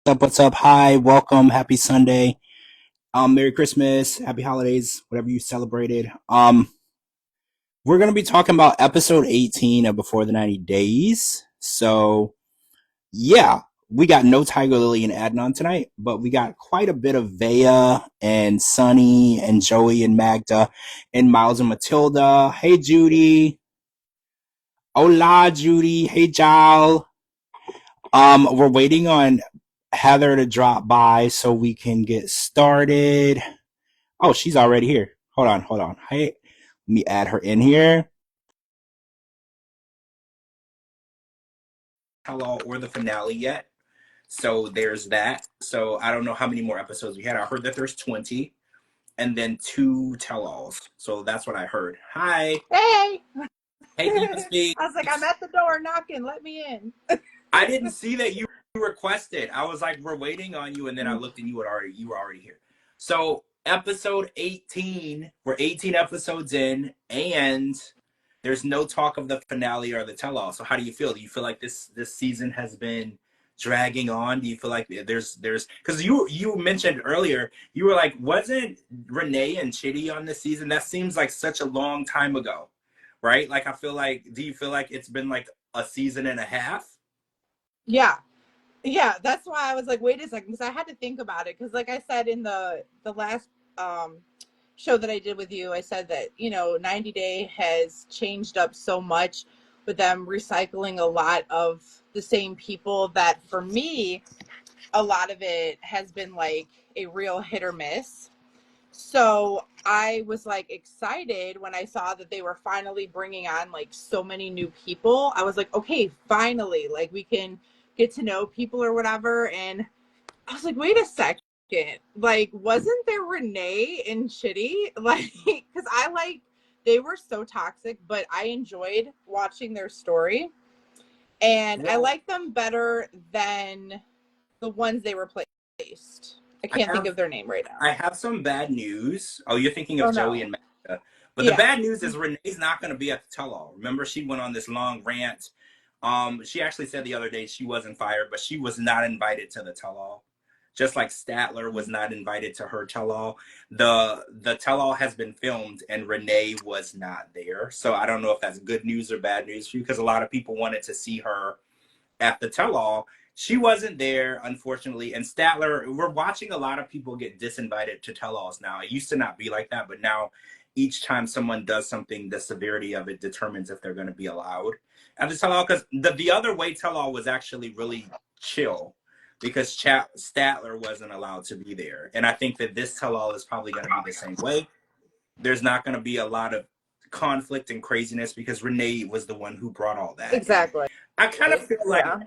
What's up? Hi, welcome. Happy Sunday. Merry Christmas, Happy Holidays, whatever you celebrated. We're gonna be talking about episode 18 of Before the 90 Days. So yeah, we got no Tiger Lily and Adnan tonight, but we got quite a bit of Vea and Sunny and Joey and Magda and Miles and Matilda. Hey Judy. Hola Judy. Hey Jal. We're waiting on Heather to drop by so we can get started. Oh, she's already here. Hold on. Hey, let me add her in here. Hello, or the finale yet. So there's that. So I don't know how many more episodes we had. I heard that there's 20 and then two tell-alls. So that's what I heard. Hi. Hey. Hey, Diva Speak. I was like, I'm at the door knocking. Let me in. I didn't see that you requested. I was like, we're waiting on you, and then I looked and you were already here. So episode 18, we're 18 episodes in, and there's no talk of the finale or the tell-all. So how do you feel? Do you feel like this season has been dragging on? Do you feel like there's because you mentioned earlier, you were like, wasn't Renee and Chitty on this season? That seems like such a long time ago, right? Like I feel like, do you feel like it's been like a season and a half? Yeah. Yeah. That's why I was like, wait a second, because I had to think about it. Because like I said in the last show that I did with you, I said that, 90 Day has changed up so much with them recycling a lot of the same people that for me, a lot of it has been like a real hit or miss. So I was like excited when I saw that they were finally bringing on like so many new people. I was like, okay, finally, like we can get to know people or whatever. And I was like, wait a second. Like, wasn't there Renee and Chitty? Like, because they were so toxic, but I enjoyed watching their story. And I Well, like them better than the ones they replaced. I I can't think have of their name right now. I have some bad news. Oh, you're thinking Oh of Joey no. and Magda. But the Yeah. bad news is Renee's not going to be at the tell-all. Remember, she went on this long rant. She actually said the other day she wasn't fired, but she was not invited to the tell-all. Just like Statler was not invited to her tell-all. The tell-all has been filmed and Renee was not there. So I don't know if that's good news or bad news for you because a lot of people wanted to see her at the tell-all. She wasn't there, unfortunately. And Statler, we're watching a lot of people get disinvited to tell-alls now. It used to not be like that, but now each time someone does something, the severity of it determines if they're going to be allowed at the tell-all. Because the other way tell-all was actually really chill because Statler wasn't allowed to be there. And I think that this tell-all is probably going to be the same way. There's not going to be a lot of conflict and craziness because Renee was the one who brought all that. And Exactly. I kind of feel like Yeah.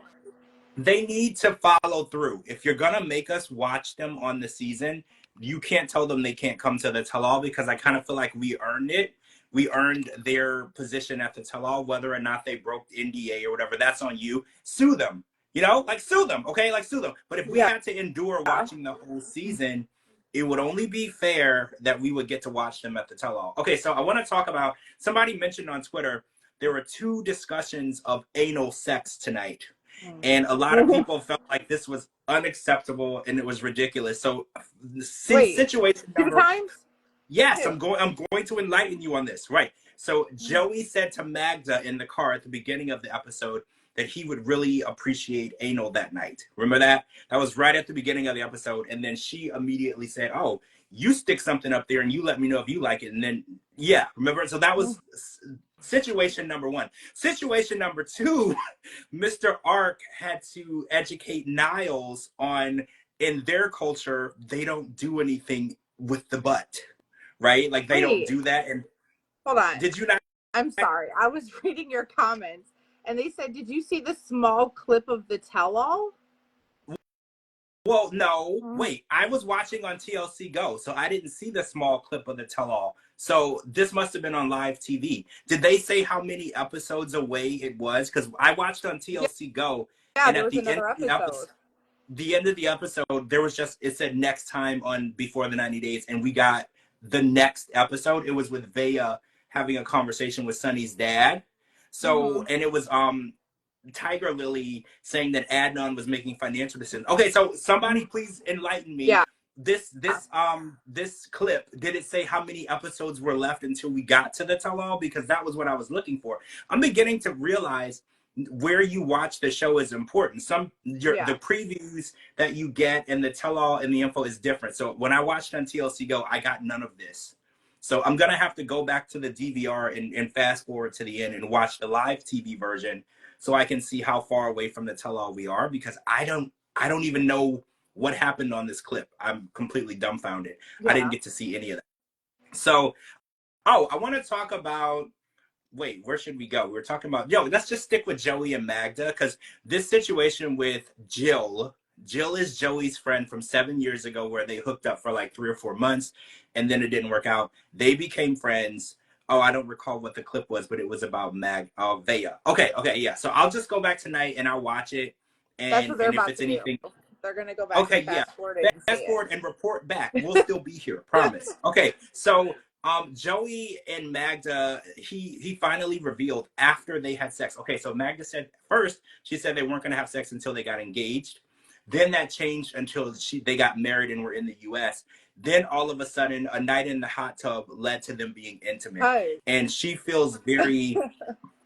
they need to follow through. If you're gonna make us watch them on the season, you can't tell them they can't come to the tell-all because I kind of feel like we earned it. We earned their position at the tell-all, whether or not they broke the NDA or whatever. That's on you. Sue them. Like sue them, okay? Like sue them. But if we Yeah. had to endure watching the whole season, it would only be fair that we would get to watch them at the tell-all. Okay, so I want to talk about somebody mentioned on Twitter there were two discussions of anal sex tonight and a lot of people felt like this was unacceptable and it was ridiculous. So, Wait. situation Two number, times? yes, Two. I'm going to enlighten you on this. Right. So Joey said to Magda in the car at the beginning of the episode that he would really appreciate anal that night. Remember that? That was right at the beginning of the episode, and then she immediately said, "Oh, you stick something up there and you let me know if you like it." And then yeah, remember? So that was situation number one. Situation number two, Mr. Ark had to educate Niles on in their culture, they don't do anything with the butt, right? Like they don't Wait. do that. And Hold on. did you not? I'm sorry. I was reading your comments and they said, did you see the small clip of the tell all? Well, no, wait. I was watching on TLC Go, so I didn't see the small clip of the tell all. So this must have been on live TV. Did they say how many episodes away it was? Because I watched on Yeah. TLC Go, Yeah, and there at was the end another of episode. the end of the episode, there was just it said next time on Before the 90 Days, and we got the next episode. It was with Vea having a conversation with Sunny's dad. So and it was Tiger Lily saying that Adnan was making financial decisions. Okay, so somebody please enlighten me. Yeah. This clip, did it say how many episodes were left until we got to the tell-all? Because that was what I was looking for. I'm beginning to realize where you watch the show is important. The previews that you get and the tell-all and the info is different. So when I watched on TLC Go, I got none of this. So I'm gonna have to go back to the DVR and fast forward to the end and watch the live TV version so I can see how far away from the tell-all we are, because I don't even know what happened on this clip. I'm completely dumbfounded. I didn't get to see any of that. So, I want to talk about, wait, where should we go? We were talking about, let's just stick with Joey and Magda, because this situation with Jill is Joey's friend from 7 years ago, where they hooked up for like 3 or 4 months and then it didn't work out. They became friends. Oh, I don't recall what the clip was, but it was about Vea. Okay, yeah. So I'll just go back tonight and I'll watch it. That's what they're And if about it's to do. anything, They're gonna go back okay, and yeah. fast forward it and Fast forward and report back. We'll still be here, promise. Okay, so Joey and Magda, he finally revealed after they had sex. Okay, so Magda said first, she said they weren't gonna have sex until they got engaged. Then that changed until they got married and were in the US. Then all of a sudden, a night in the hot tub led to them being intimate. Hi. And she feels very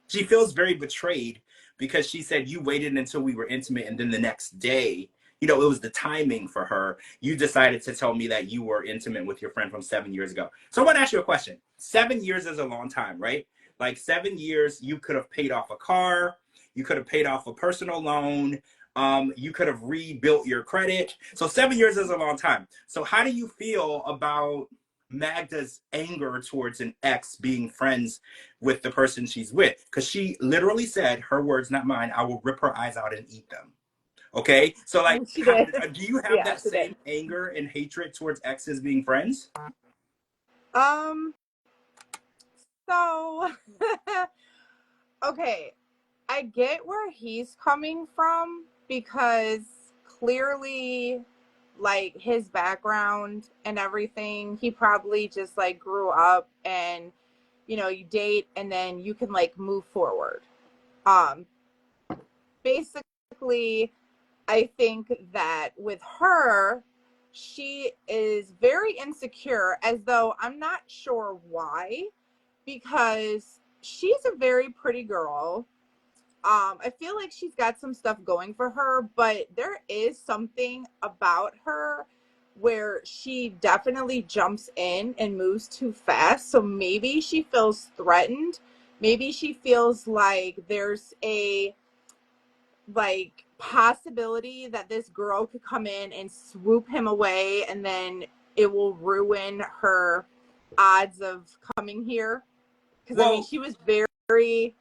betrayed, because she said, you waited until we were intimate and then the next day, it was the timing for her. You decided to tell me that you were intimate with your friend from 7 years ago. So I want to ask you a question. 7 years is a long time, right? Like 7 years, you could have paid off a car, you could have paid off a personal loan, you could have rebuilt your credit. So 7 years is a long time. So how do you feel about Magda's anger towards an ex being friends with the person she's with? Because she literally said, her words, not mine, I will rip her eyes out and eat them. Okay, so like, She did. do you have that same anger and hatred towards exes being friends? So okay, I get where he's coming from, because clearly, like, his background and everything, he probably just like grew up and you date and then you can like move forward. Basically, I think that with her, she is very insecure, as though, I'm not sure why, because she's a very pretty girl. I feel like she's got some stuff going for her, but there is something about her where she definitely jumps in and moves too fast. So maybe she feels threatened. Maybe she feels like there's a possibility that this girl could come in and swoop him away, and then it will ruin her odds of coming here. Because I mean, she was very,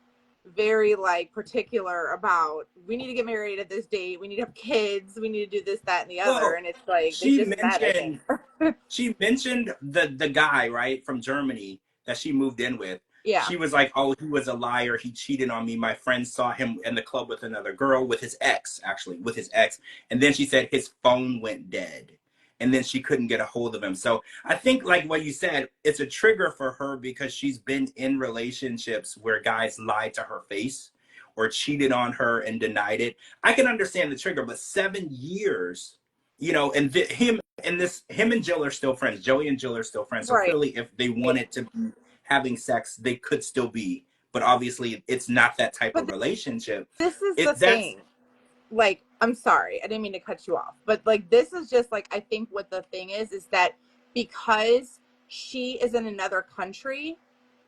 very like particular about, we need to get married at this date, we need to have kids, we need to do this, that, and the other. And it's like, they just met, I think. She mentioned the guy, right, from Germany that she moved in with. Yeah. She was like, oh, he was a liar, he cheated on me, my friend saw him in the club with another girl, with his ex. And then she said his phone went dead, and then she couldn't get a hold of him. So I think, like what you said, it's a trigger for her, because she's been in relationships where guys lied to her face or cheated on her and denied it. I can understand the trigger, but 7 years, and him and Jill are still friends. Joey and Jill are still friends. So clearly, if they wanted to be having sex, they could still be. But obviously, it's not that type of relationship. This is the thing. Like, I'm sorry, I didn't mean to cut you off, but like, this is just like, I think what the thing is that because she is in another country,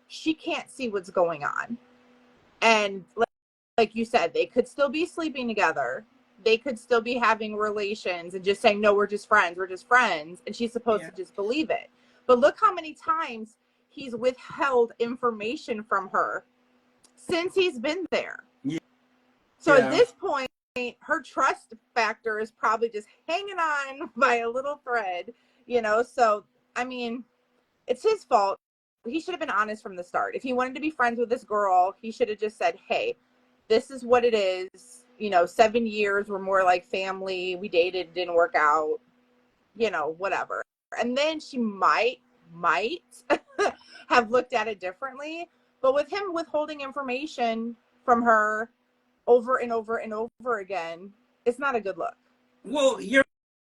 she can't see what's going on. And like you said, they could still be sleeping together. They could still be having relations and just saying, no, we're just friends. And she's supposed to just believe it. But look how many times he's withheld information from her since he's been there. Yeah. So at this point, her trust factor is probably just hanging on by a little thread, So, I mean, it's his fault. He should have been honest from the start. If he wanted to be friends with this girl, he should have just said, hey, this is what it is. 7 years, we're more like family. We dated, didn't work out, whatever. And then she might have looked at it differently. But with him withholding information from her, over and over and over again, it's not a good look. Well, you're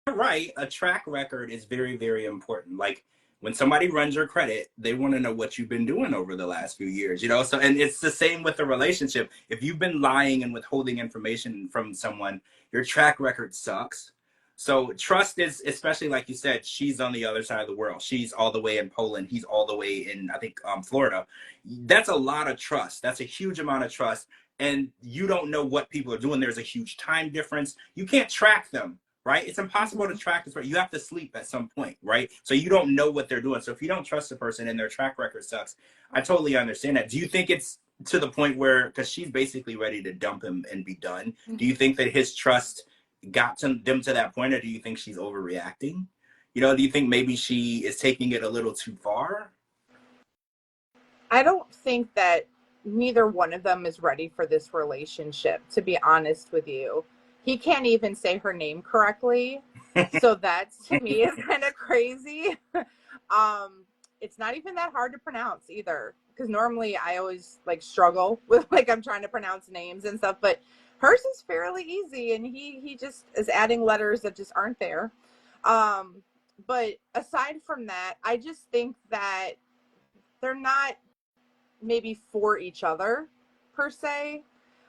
right. A track record is very, very important. Like when somebody runs your credit, they want to know what you've been doing over the last few years, you know? So, and it's the same with a relationship. If you've been lying and withholding information from someone, your track record sucks. So trust is, especially like you said, she's on the other side of the world. She's all the way in Poland. He's all the way in, I think, Florida. That's a lot of trust. That's a huge amount of trust. And you don't know what people are doing. There's a huge time difference. You can't track them, right? It's impossible to track this, right? You have to sleep at some point, right? So you don't know what they're doing. So if you don't trust the person and their track record sucks, I totally understand that. Do you think it's to the point where, because she's basically ready to dump him and be done, do you think that his trust got to them to that point, or do you think she's overreacting? You know, do you think maybe she is taking it a little too far? I don't think that neither one of them is ready for this relationship, to be honest with you. He can't even say her name correctly. So that to me is kind of crazy. It's not even that hard to pronounce either, because normally I always like struggle with like I'm trying to pronounce names and stuff, but hers is fairly easy, and he just is adding letters that just aren't there. But aside from that, I just think that they're not maybe for each other per se.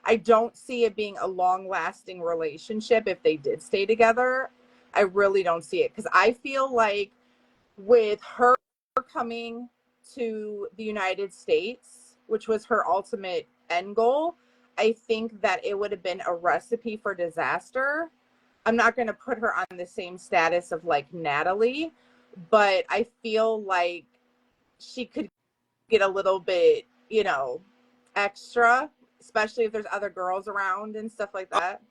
I don't see it being a long lasting relationship if they did stay together. I really don't see it, because I feel like with her coming to the United States, which was her ultimate end goal, I think that it would have been a recipe for disaster. I'm not going to put her on the same status of like Natalie, but I feel like she could get a little bit, extra, especially if there's other girls around and stuff like that.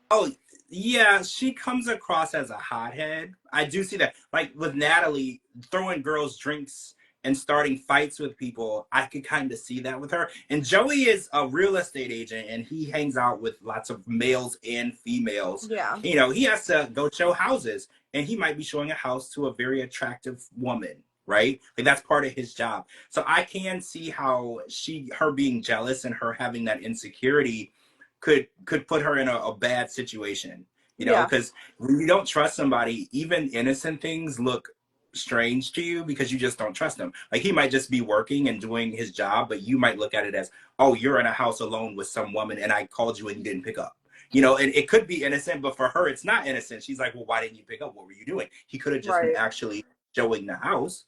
Oh, yeah, she comes across as a hothead. I do see that. Like with Natalie, throwing girls drinks and starting fights with people, I could kind of see that with her. And Joey is a real estate agent, and he hangs out with lots of males and females. Yeah. You know, he has to go show houses, and he might be showing a house to a very attractive woman, right? Like that's part of his job. So I can see how her being jealous and her having that insecurity could put her in a bad situation, you know, Yeah. because when you don't trust somebody, even innocent things look strange to you because you just don't trust him. Like he might just be working and doing his job, but you might look at it as, oh, you're in a house alone with some woman and I called you and you didn't pick up. You know, and it could be innocent, but for her, it's not innocent. She's like, well, why didn't you pick up? What were you doing? He could have just been Right. actually showing the house,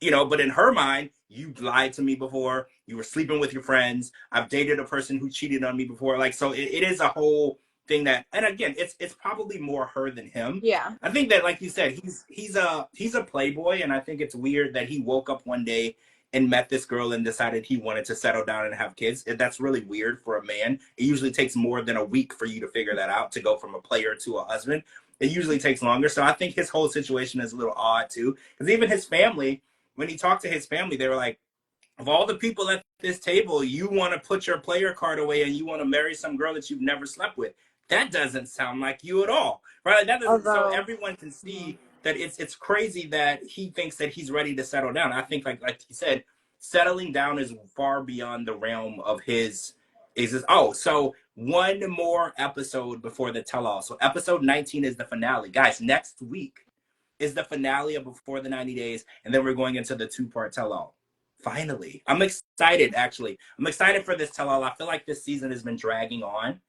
you know, but in her mind, you lied to me before, you were sleeping with your friends, I've dated a person who cheated on me before. Like, so it is a whole thing that, and again, it's probably more her than him. Yeah. I think that, like you said, he's a playboy, and I think it's weird that he woke up one day and met this girl and decided he wanted to settle down and have kids. That's really weird for a man. It usually takes more than a week for you to figure that out, to go from a player to a husband. It usually takes longer. So I think his whole situation is a little odd too, because even his family, when he talked to his family, they were like, of all the people at this table, you want to put your player card away and you want to marry some girl that you've never slept with. That doesn't sound like you at all, right? That doesn't. So Although, everyone can see that it's crazy that he thinks that he's ready to settle down. I think, like he said, settling down is far beyond the realm of his. Oh, so one more episode before the tell-all. So episode 19 is the finale, guys. Next week is the finale of Before the 90 Days, and then we're going into the two-part tell-all. Finally. I'm excited, actually. I'm excited for this tell-all. I feel like this season has been dragging on.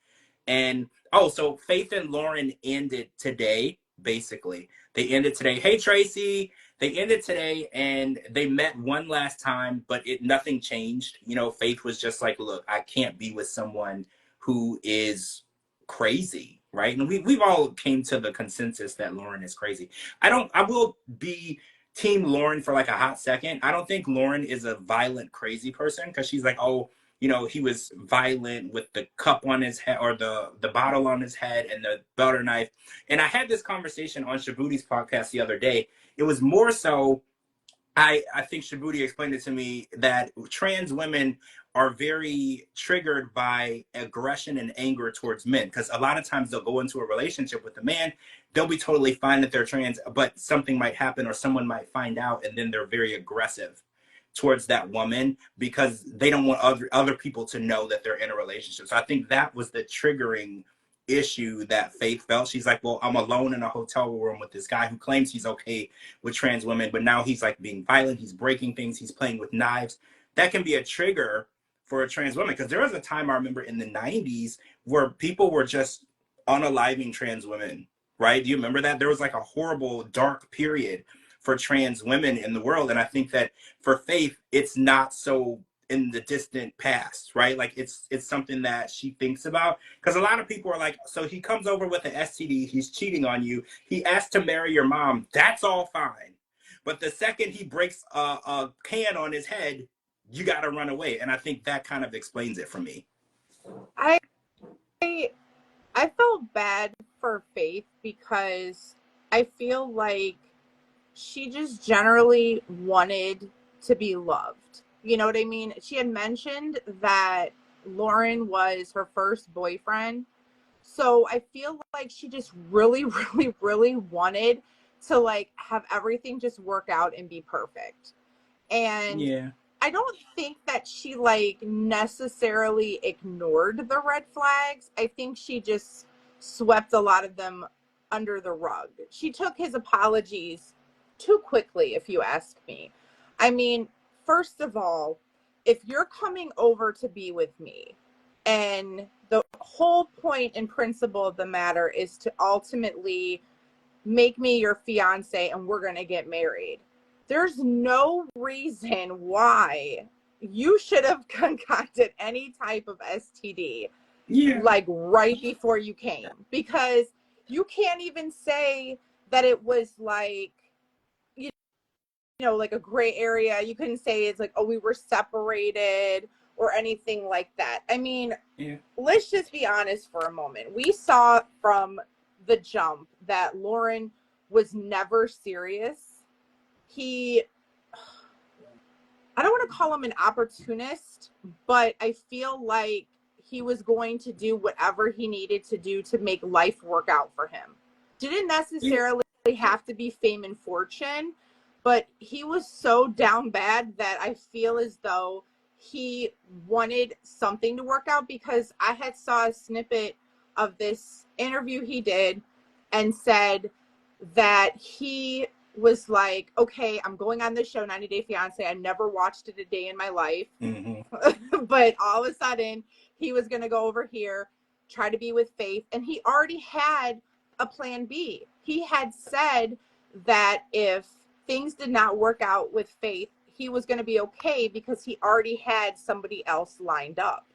And, oh, so Faith and Lauren ended today, basically. They ended today. Hey, Tracy. They ended today, and they met one last time, but nothing changed. You know, Faith was just like, look, I can't be with someone who is crazy, right? And we've all came to the consensus that Lauren is crazy. I will be team Lauren for like a hot second. I don't think Lauren is a violent, crazy person, because she's like, oh, you know, he was violent with the cup on his head, or the bottle on his head, and the butter knife. And I had this conversation on Shabuti's podcast the other day. It was more so, I think Shabuti explained it to me, that trans women are very triggered by aggression and anger towards men, because a lot of times they'll go into a relationship with a man, they'll be totally fine that they're trans, but something might happen or someone might find out, and then they're very aggressive towards that woman because they don't want other people to know that they're in a relationship. So I think that was the triggering issue that Faith felt. She's like, well, I'm alone in a hotel room with this guy who claims he's okay with trans women, but now he's like being violent, he's breaking things, he's playing with knives. That can be a trigger for a trans woman, because there was a time I remember in the 90s where people were just unaliving trans women, right? Do you remember that? There was like a horrible dark period for trans women in the world. And I think that for Faith, it's not so in the distant past, right? Like it's something that she thinks about, because a lot of people are like, so he comes over with an STD, he's cheating on you, he asked to marry your mom, that's all fine. But the second he breaks a can on his head, you got to run away. And I think that kind of explains it for me. I felt bad for Faith because I feel like she just generally wanted to be loved. You know what I mean? She had mentioned that Lauren was her first boyfriend. So I feel like she just really, really, really wanted to like have everything just work out and be perfect. And yeah, I don't think that she like necessarily ignored the red flags. I think she just swept a lot of them under the rug. She took his apologies too quickly, if you ask me. I mean, first of all, if you're coming over to be with me and the whole point and principle of the matter is to ultimately make me your fiance and we're going to get married, there's no reason why you should have concocted any type of STD like right before you came, because you can't even say that it was like, you know, like a gray area. You couldn't say it's like, oh, we were separated or anything like that. I mean, let's just be honest for a moment. We saw from the jump that Lauren was never serious. I don't want to call him an opportunist, but I feel like he was going to do whatever he needed to do to make life work out for him. Didn't necessarily have to be fame and fortune, but he was so down bad that I feel as though he wanted something to work out, because I had saw a snippet of this interview he did and said that he was like, okay, I'm going on this show, 90 Day Fiance. I never watched it a day in my life. Mm-hmm. But all of a sudden, he was going to go over here, try to be with Faith. And he already had a plan B. He had said that if things did not work out with Faith, he was going to be okay because he already had somebody else lined up.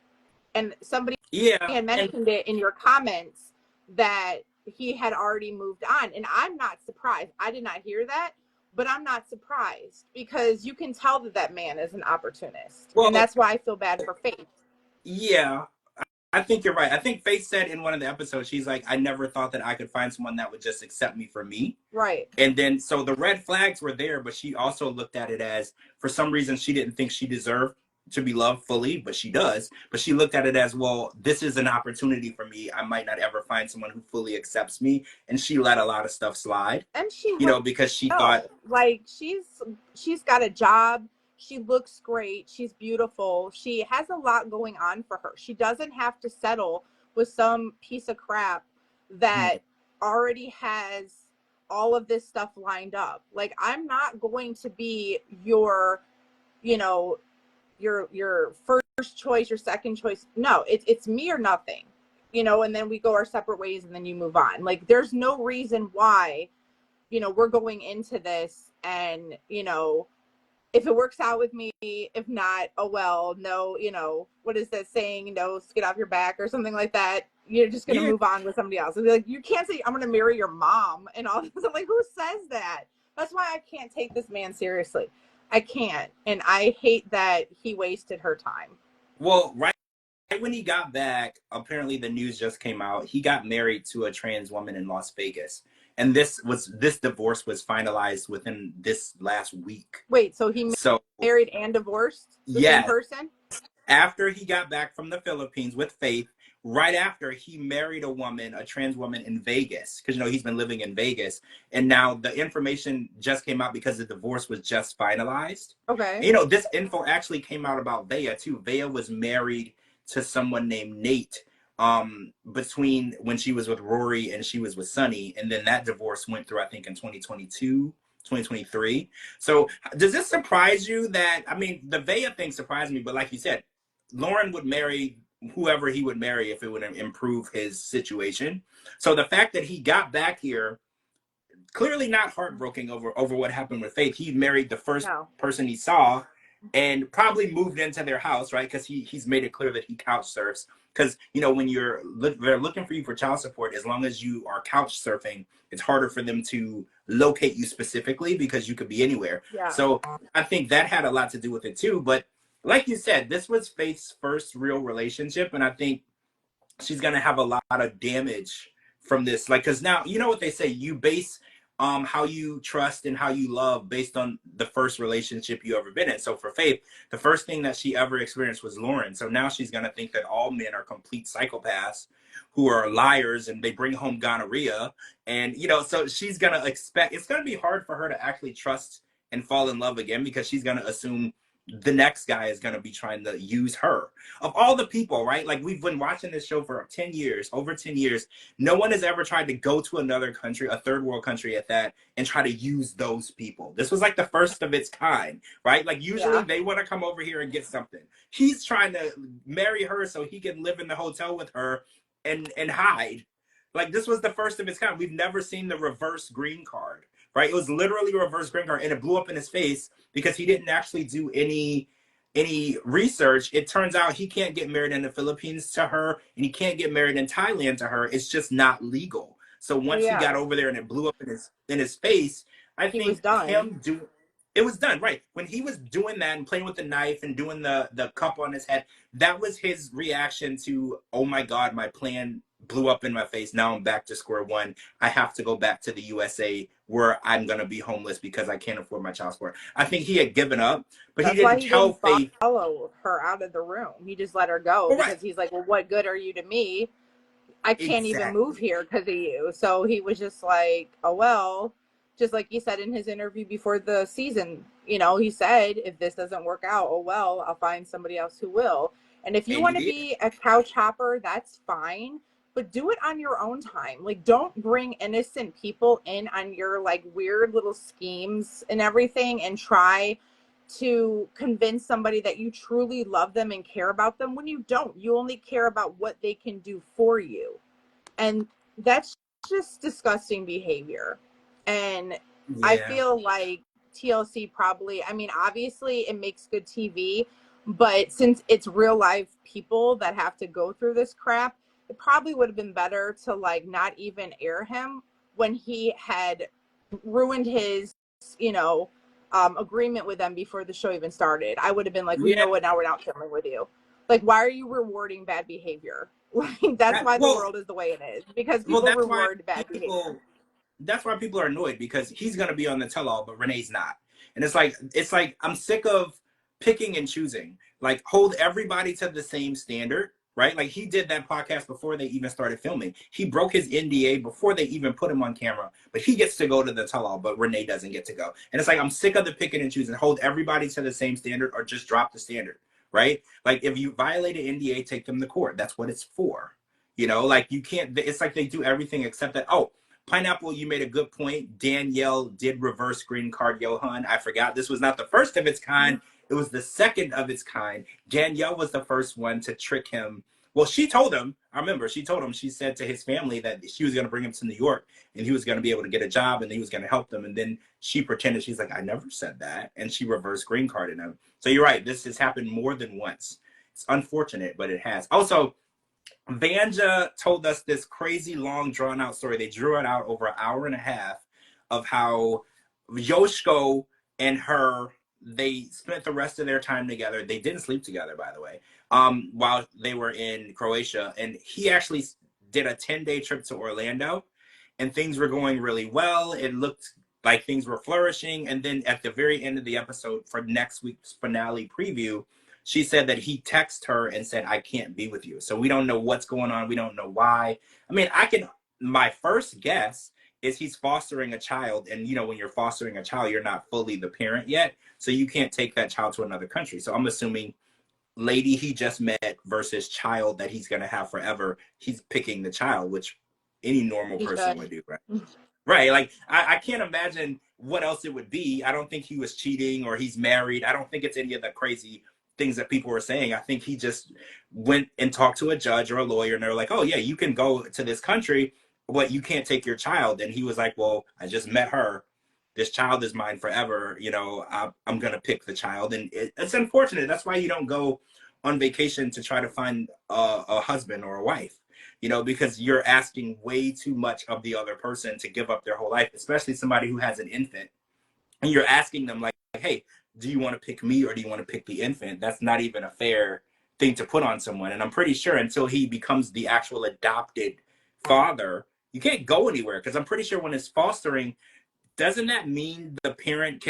And somebody had mentioned it in your comments that he had already moved on. And I'm not surprised. I did not hear that, but I'm not surprised, because you can tell that that man is an opportunist. Well, and that's why I feel bad for Faith. Yeah, I think you're right. I think Faith said in one of the episodes, she's like, I never thought that I could find someone that would just accept me for me. Right. And then, so the red flags were there, but she also looked at it as, for some reason, she didn't think she deserved to be loved fully, but she does. But she looked at it as, well, this is an opportunity for me. I might not ever find someone who fully accepts me. And she let a lot of stuff slide. And she, you know, because she thought, like, she's got a job. She looks great. She's beautiful. She has a lot going on for her. She doesn't have to settle with some piece of crap that already has all of this stuff lined up. Like, I'm not going to be your, you know, your first choice, your second choice. No, it's me or nothing, you know, and then we go our separate ways and then you move on. Like, there's no reason why, you know, we're going into this and, you know, if it works out with me, if not, oh well, no, you know, what is that saying? No, get off your back or something like that. You're just going to move on with somebody else. Like, you can't say, I'm going to marry your mom and all this. I'm like, who says that? That's why I can't take this man seriously. I can't. And I hate that he wasted her time. Well, right when he got back, apparently the news just came out. He got married to a trans woman in Las Vegas. And this divorce was finalized within this last week. Wait, so he married and divorced the same person? After he got back from the Philippines with Faith, right after he married a woman, a trans woman in Vegas, because he's been living in Vegas, and now the information just came out because the divorce was just finalized. Okay. And, this info actually came out about Vea too. Vea was married to someone named Nate between when she was with Rory and she was with Sonny, and then that divorce went through, I think, in 2022, 2023. So does this surprise you that, I mean, the Vea thing surprised me, but like you said, Lauren would marry whoever he would marry if it would improve his situation. So the fact that he got back here, clearly not heartbroken over what happened with Faith. He married the first No. person he saw and probably moved into their house, right? Because he's made it clear that he couch surfs. Because when they're looking for you for child support, as long as you are couch surfing, it's harder for them to locate you specifically because you could be anywhere. Yeah. So I think that had a lot to do with it too. But like you said, this was Faith's first real relationship, and I think she's gonna have a lot of damage from this. Like, because now what they say, you base how you trust and how you love based on the first relationship you ever been in. So for Faith, the first thing that she ever experienced was Lauren. So now she's gonna think that all men are complete psychopaths who are liars and they bring home gonorrhea. And so she's gonna expect, it's gonna be hard for her to actually trust and fall in love again, because she's gonna assume the next guy is going to be trying to use her. Of all the people, right? Like, we've been watching this show for 10 years, over 10 years. No one has ever tried to go to another country, a third world country at that, and try to use those people. This was like the first of its kind, right? Like, usually they want to come over here and get something. He's trying to marry her so he can live in the hotel with her and hide. Like, this was the first of its kind. We've never seen the reverse green card, right? It was literally a reverse green card, and it blew up in his face because he didn't actually do any research. It turns out he can't get married in the Philippines to her, and he can't get married in Thailand to her. It's just not legal. So once he got over there and it blew up in his face, I think it was done, right? When he was doing that and playing with the knife and doing the cup on his head, that was his reaction to, oh my God, my plan blew up in my face. Now I'm back to square one. I have to go back to the USA where I'm going to be homeless because I can't afford my child support. I think he had given up, but he didn't tell Faith. Follow her out of the room. He just let her go because he's like, well, what good are you to me? I can't even move here because of you. So he was just like, oh, well, just like he said in his interview before the season, he said, if this doesn't work out, oh, well, I'll find somebody else who will. And if you want to be a couch hopper, that's fine. But do it on your own time. Like, don't bring innocent people in on your like weird little schemes and everything and try to convince somebody that you truly love them and care about them when you don't. You only care about what they can do for you. And that's just disgusting behavior. And I feel like TLC probably, I mean, obviously it makes good TV, but since it's real life people that have to go through this crap, it probably would have been better to like not even air him when he had ruined his, agreement with them before the show even started. I would have been like, well, you know what, now we're not filming with you. Like, why are you rewarding bad behavior? Like, that's why the world is the way it is, because people reward bad behavior. That's why people are annoyed, because he's going to be on the tell-all, but Renee's not. And it's like I'm sick of picking and choosing. Like, hold everybody to the same standard, right? Like, he did that podcast before they even started filming. He broke his NDA before they even put him on camera, but he gets to go to the tell-all, but Renee doesn't get to go. And it's like, I'm sick of the picking and choosing. Hold everybody to the same standard or just drop the standard, right? Like, if you violate an NDA, take them to court. That's what it's for. Like, you can't, it's like they do everything except that, oh, Pineapple, you made a good point. Danielle did reverse green card Johan. I forgot this was not the first of its kind. It was the second of its kind. Danielle was the first one to trick him. Well, she told him, I remember, she said to his family that she was going to bring him to New York and he was going to be able to get a job and he was going to help them. And then she pretended, she's like, I never said that. And she reversed green carded him. So you're right. This has happened more than once. It's unfortunate, but it has. Also, Vanja told us this crazy long drawn out story. They drew it out over an hour and a half of how Yoshko and her, they spent the rest of their time together. They didn't sleep together, by the way, while they were in Croatia. And he actually did a 10-day trip to Orlando and things were going really well. It looked like things were flourishing. And then at the very end of the episode for next week's finale preview, she said that he texted her and said, I can't be with you. So we don't know what's going on. We don't know why. I mean, my first guess is he's fostering a child. And, when you're fostering a child, you're not fully the parent yet. So you can't take that child to another country. So I'm assuming lady he just met versus child that he's going to have forever, he's picking the child, which any normal He person should. would do, right? Right. Like, I can't imagine what else it would be. I don't think he was cheating or he's married. I don't think it's any of the crazy things that people were saying. I think he just went and talked to a judge or a lawyer and they're like, oh, yeah, you can go to this country, but you can't take your child. And he was like, well, I just met her. This child is mine forever. I'm going to pick the child. And it's unfortunate. That's why you don't go on vacation to try to find a husband or a wife, because you're asking way too much of the other person to give up their whole life, especially somebody who has an infant. And you're asking them like, hey, do you want to pick me or do you want to pick the infant? That's not even a fair thing to put on someone. And I'm pretty sure until he becomes the actual adopted father, you can't go anywhere, because I'm pretty sure when it's fostering, doesn't that mean the parent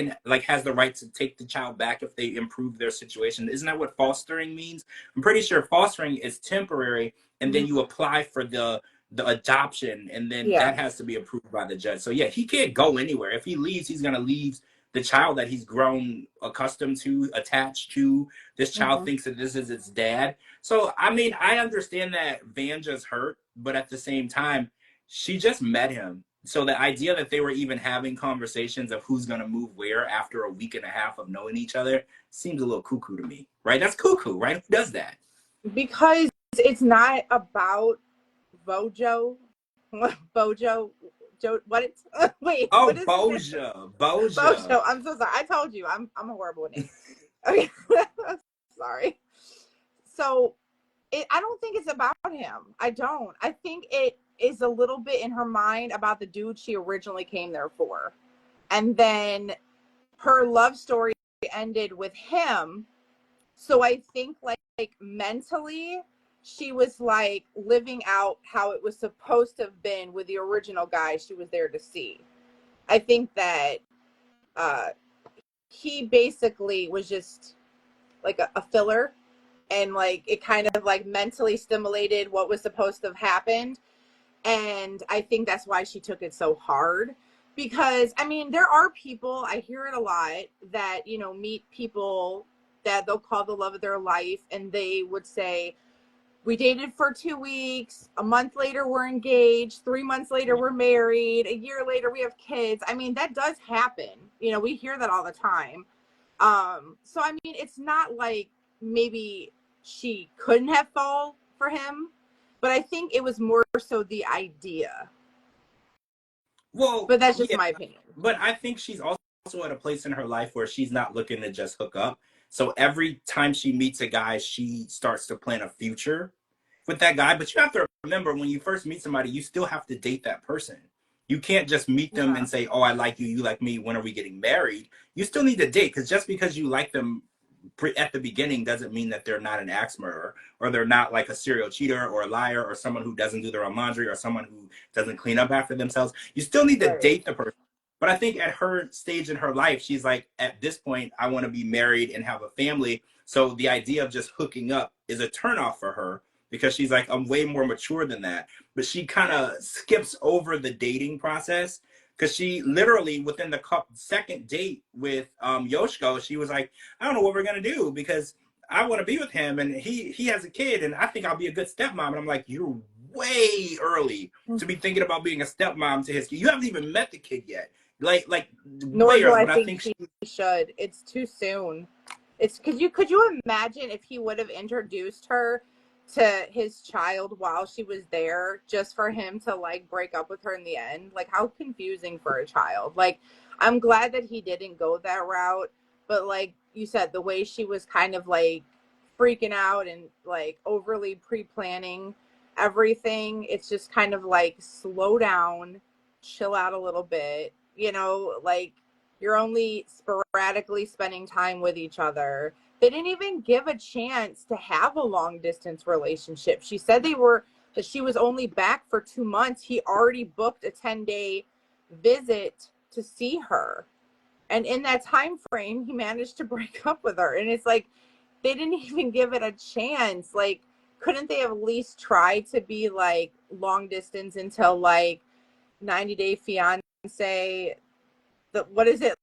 has the right to take the child back if they improve their situation? Isn't that what fostering means? I'm pretty sure fostering is temporary, and then you apply for the adoption, and then that has to be approved by the judge. So yeah, he can't go anywhere. If he leaves, he's gonna leave the child that he's grown accustomed to, attached to. This child thinks that this is its dad. So I mean, I understand that Vanja's hurt, but at the same time, she just met him. So the idea that they were even having conversations of who's going to move where after a week and a half of knowing each other seems a little cuckoo to me, right? That's cuckoo, right? Who does that? Because it's not about Bojo. Bojo. What it's wait. Oh, what is Boja. Bojo. I'm so sorry. I told you I'm a horrible name. Okay. Sorry. So I don't think it's about him. I don't. I think it is a little bit in her mind about the dude she originally came there for. And then her love story ended with him. So I think like mentally she was like living out how it was supposed to have been with the original guy she was there to see. I think that he basically was just like a filler, and like it kind of like mentally stimulated what was supposed to have happened. And I think that's why she took it so hard, because I mean, there are people, I hear it a lot, that, meet people that they'll call the love of their life, and they would say, we dated for 2 weeks, a month later we're engaged, 3 months later we're married, a year later we have kids. I mean, that does happen. We hear that all the time. So I mean, it's not like maybe she couldn't have fallen for him, but I think it was more so the idea. Well, But that's just yeah, my opinion. but I think she's also at a place in her life where she's not looking to just hook up. So every time she meets a guy, she starts to plan a future with that guy. But you have to remember, when you first meet somebody, you still have to date that person. You can't just meet them and say, oh, I like you, you like me, when are we getting married? You still need to date, because just because you like them at the beginning doesn't mean that they're not an axe murderer, or they're not like a serial cheater or a liar, or someone who doesn't do their own laundry, or someone who doesn't clean up after themselves. You still need to date the person. But I think at her stage in her life, she's like, at this point, I want to be married and have a family. So the idea of just hooking up is a turnoff for her, because she's like, I'm way more mature than that. But she kind of skips over the dating process, because she literally, within the second date with Yoshiko, she was like, I don't know what we're going to do, because I want to be with him, and he has a kid, and I think I'll be a good stepmom. And I'm like, you're way early to be thinking about being a stepmom to his kid. You haven't even met the kid yet. Like nor do I think she should. It's too soon. It's because could you imagine if he would have introduced her to his child while she was there, just for him to like break up with her in the end? Like, how confusing for a child. Like, I'm glad that he didn't go that route, but like you said, the way she was kind of like freaking out and like overly pre-planning everything, it's just kind of like, slow down, chill out a little bit. Like, you're only sporadically spending time with each other. They didn't even give a chance to have a long distance relationship. She said that she was only back for 2 months. He already booked a 10-day visit to see her. And in that time frame, he managed to break up with her. And it's like, they didn't even give it a chance. Like, couldn't they have at least tried to be like long distance until like 90 Day Fiance? What is it?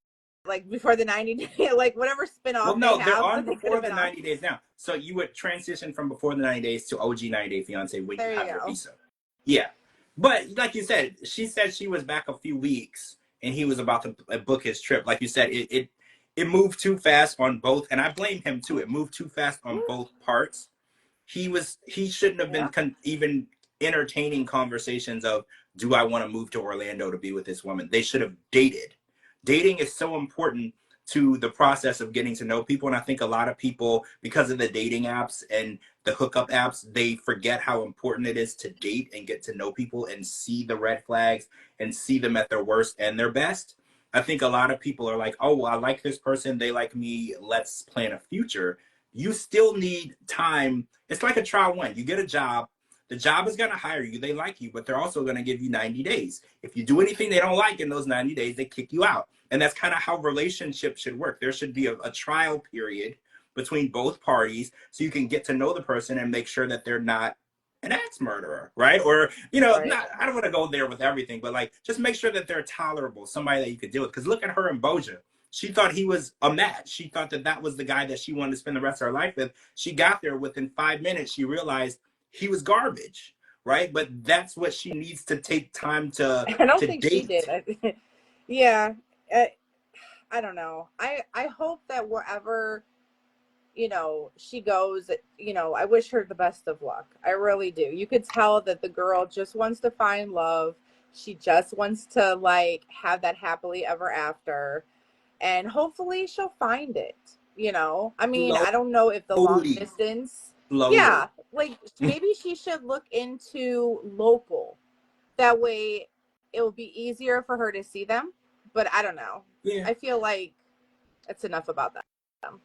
Like before the 90 day, like whatever Well, spinoff they no, they're have on that they could have before been the on. 90 days now. So you would transition from before the 90 days to OG 90 Day Fiance when you There you have your go. visa. Yeah. But like you said, she said she was back a few weeks and he was about to book his trip. Like you said, it moved too fast on both, and I blame him too. It moved too fast on both parts. He shouldn't have been Yeah. even entertaining conversations of, do I want to move to Orlando to be with this woman? They should have dated. Dating is so important to the process of getting to know people, and I think a lot of people, because of the dating apps and the hookup apps, they forget how important it is to date and get to know people and see the red flags and see them at their worst and their best. I think a lot of people are like, oh, well, I like this person, they like me, let's plan a future. You still need time. It's like a trial one. You get a job, the job is going to hire you, they like you, but they're also going to give you 90 days. If you do anything they don't like in those 90 days, they kick you out. And that's kind of how relationships should work. There should be a trial period between both parties so you can get to know the person and make sure that they're not an axe murderer, right? Or, Right. not, I don't want to go there with everything, but like, just make sure that they're tolerable, somebody that you could deal with. Because look at her and Boja. She thought he was a match. She thought that that was the guy that she wanted to spend the rest of her life with. She got there within 5 minutes. She realized he was garbage, right? But that's what she needs to take time to I don't think she date. did. Yeah. I don't know. I hope that wherever, she goes, I wish her the best of luck. I really do. You could tell that the girl just wants to find love. She just wants to like have that happily ever after. And hopefully she'll find it. I mean, I don't know if the long Slowly, distance, yeah, slowly. like maybe she should look into local. That way it will be easier for her to see them. But I don't know. Yeah. I feel like it's enough about them.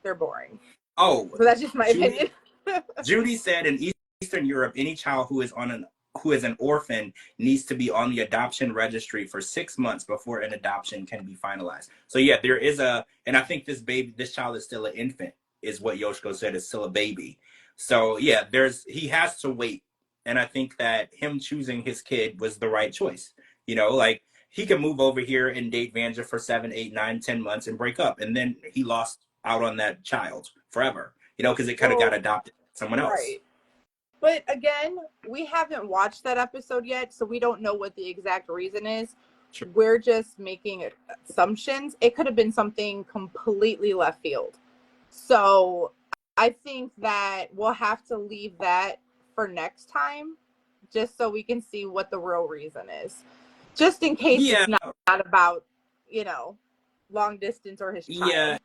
They're boring. Oh, But that's just my opinion. Judy. Judy said in Eastern Europe, any child who is an orphan needs to be on the adoption registry for 6 months before an adoption can be finalized. So yeah, there is and I think this child is still an infant, is what Yoshiko said, is still a baby. So yeah, he has to wait, and I think that him choosing his kid was the right choice. Like he could move over here and date Vanja for 7, 8, 9, 10 months and break up, and then he lost out on that child forever. Because it kind of got Well, adopted someone else. right. But again, we haven't watched that episode yet, so we don't know what the exact reason is. Sure. We're just making assumptions. It could have been something completely left field. So I think that we'll have to leave that for next time, just so we can see what the real reason is. Just in case Yeah, it's not about, long distance or his yeah, child.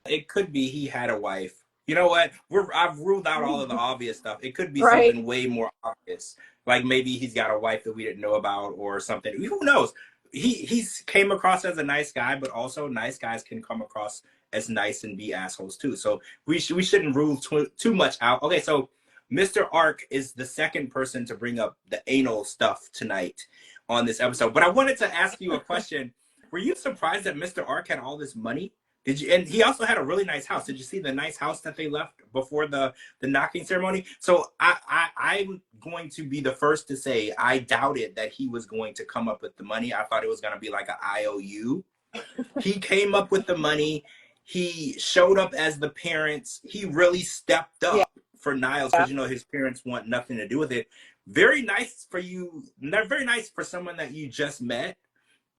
it could be he had a wife. You know what? I've ruled out all of the obvious stuff. It could be Right. something way more obvious, like maybe he's got a wife that we didn't know about, or something. Who knows? He's came across as a nice guy, but also nice guys can come across as nice and be assholes too. So we shouldn't rule too much out. Okay, so Mr. Ark is the second person to bring up the anal stuff tonight on this episode. But I wanted to ask you a question. Were you surprised that Mr. Ark had all this money? Did you? And he also had a really nice house. Did you see the nice house that they left before the knocking ceremony? So I'm going to be the first to say I doubted that he was going to come up with the money. I thought it was going to be like an IOU. He came up with the money. He showed up as the parents. He really stepped Yeah. up for Niles because his parents want nothing to do with it. Very nice for you. Very nice for someone that you just met.